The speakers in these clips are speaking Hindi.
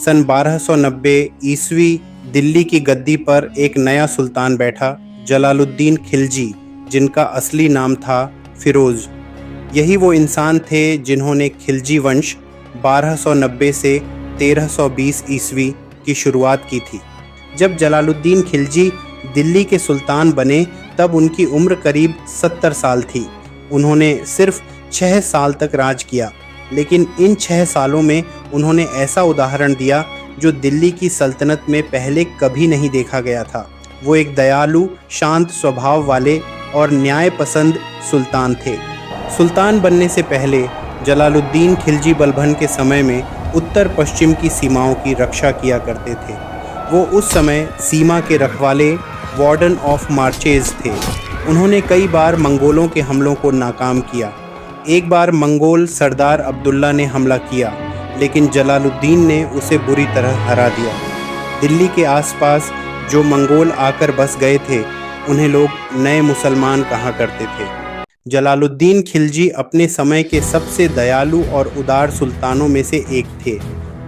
सन 1290 ईस्वी दिल्ली की गद्दी पर एक नया सुल्तान बैठा, जलालुद्दीन खिलजी, जिनका असली नाम था फिरोज। यही वो इंसान थे जिन्होंने खिलजी वंश 1290 से 1320 ईस्वी की शुरुआत की थी। जब जलालुद्दीन खिलजी दिल्ली के सुल्तान बने तब उनकी उम्र करीब 70 साल थी। उन्होंने सिर्फ 6 साल तक राज किया, लेकिन इन 6 सालों में उन्होंने ऐसा उदाहरण दिया जो दिल्ली की सल्तनत में पहले कभी नहीं देखा गया था। वो एक दयालु, शांत स्वभाव वाले और न्यायपसंद सुल्तान थे। सुल्तान बनने से पहले जलालुद्दीन खिलजी बलबन के समय में उत्तर पश्चिम की सीमाओं की रक्षा किया करते थे। वो उस समय सीमा के रखवाले, वार्डन ऑफ मार्चेज थे। उन्होंने कई बार मंगोलों के हमलों को नाकाम किया। एक बार मंगोल सरदार अब्दुल्ला ने हमला किया, लेकिन जलालुद्दीन ने उसे बुरी तरह हरा दिया। दिल्ली के आसपास जो मंगोल आकर बस गए थे, उन्हें लोग नए मुसलमान कहा करते थे। जलालुद्दीन खिलजी अपने समय के सबसे दयालु और उदार सुल्तानों में से एक थे।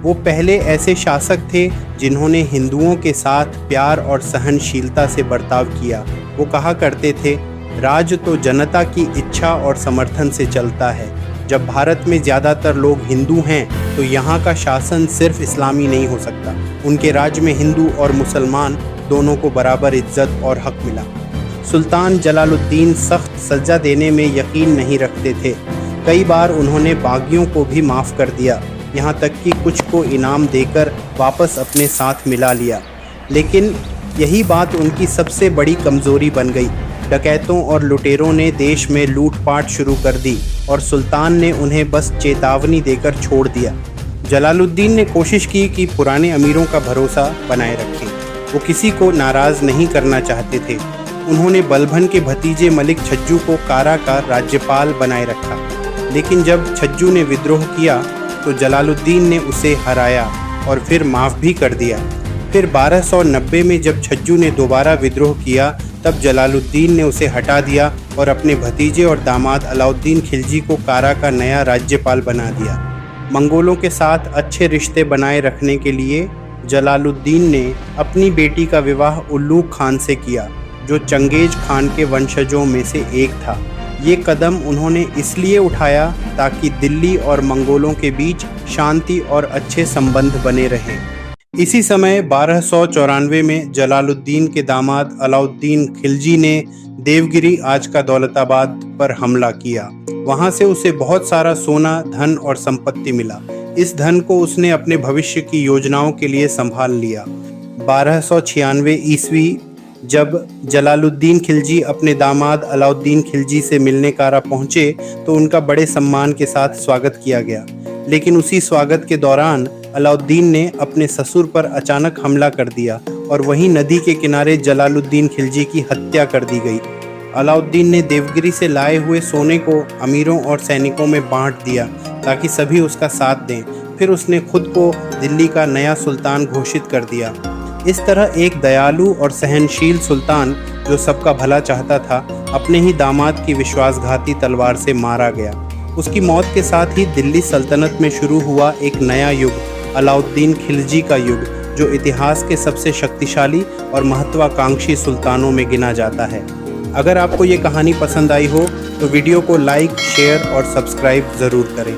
वो पहले ऐसे शासक थे जिन्होंने हिंदुओं के साथ प्यार और सहनशीलता से बर्ताव किया। वो कहा करते थे, राज तो जनता की इच्छा और समर्थन से चलता है। जब भारत में ज़्यादातर लोग हिंदू हैं तो यहाँ का शासन सिर्फ इस्लामी नहीं हो सकता। उनके राज्य में हिंदू और मुसलमान दोनों को बराबर इज्जत और हक मिला। सुल्तान जलालुद्दीन सख्त सज़ा देने में यकीन नहीं रखते थे। कई बार उन्होंने बागियों को भी माफ़ कर दिया, यहाँ तक कि कुछ को इनाम देकर वापस अपने साथ मिला लिया। लेकिन यही बात उनकी सबसे बड़ी कमज़ोरी बन गई। डकैतों और लुटेरों ने देश में लूटपाट शुरू कर दी और सुल्तान ने उन्हें बस चेतावनी देकर छोड़ दिया। जलालुद्दीन ने कोशिश की कि पुराने अमीरों का भरोसा बनाए रखें। वो किसी को नाराज़ नहीं करना चाहते थे। उन्होंने बलबन के भतीजे मलिक छज्जू को कारा का राज्यपाल बनाए रखा, लेकिन जब छज्जू ने विद्रोह किया तो जलालुद्दीन ने उसे हराया और फिर माफ़ भी कर दिया। फिर 1290 में जब छज्जू ने दोबारा विद्रोह किया तब जलालुद्दीन ने उसे हटा दिया और अपने भतीजे और दामाद अलाउद्दीन खिलजी को कारा का नया राज्यपाल बना दिया। मंगोलों के साथ अच्छे रिश्ते बनाए रखने के लिए जलालुद्दीन ने अपनी बेटी का विवाह उल्लूग खान से किया, जो चंगेज खान के वंशजों में से एक था। ये कदम उन्होंने इसलिए उठाया ताकि दिल्ली और मंगोलों के बीच शांति और अच्छे संबंध बने रहें। इसी समय 1294 में जलालुद्दीन के दामाद अलाउद्दीन खिलजी ने देवगिरी, आज का दौलताबाद, पर हमला किया। वहां से उसे बहुत सारा सोना, धन और संपत्ति मिला। इस धन को उसने अपने भविष्य की योजनाओं के लिए संभाल लिया। 1296 ईस्वी जब जलालुद्दीन खिलजी अपने दामाद अलाउद्दीन खिलजी से मिलने कारा पहुंचे तो उनका बड़े सम्मान के साथ स्वागत किया गया। लेकिन उसी स्वागत के दौरान अलाउद्दीन ने अपने ससुर पर अचानक हमला कर दिया और वहीं नदी के किनारे जलालुद्दीन खिलजी की हत्या कर दी गई। अलाउद्दीन ने देवगिरी से लाए हुए सोने को अमीरों और सैनिकों में बांट दिया ताकि सभी उसका साथ दें। फिर उसने खुद को दिल्ली का नया सुल्तान घोषित कर दिया। इस तरह एक दयालु और सहनशील सुल्तान जो सबका भला चाहता था, अपने ही दामाद की विश्वासघाती तलवार से मारा गया। उसकी मौत के साथ ही दिल्ली सल्तनत में शुरू हुआ एक नया युग, अलाउद्दीन खिलजी का युग, जो इतिहास के सबसे शक्तिशाली और महत्वाकांक्षी सुल्तानों में गिना जाता है। अगर आपको ये कहानी पसंद आई हो तो वीडियो को लाइक, शेयर और सब्सक्राइब ज़रूर करें।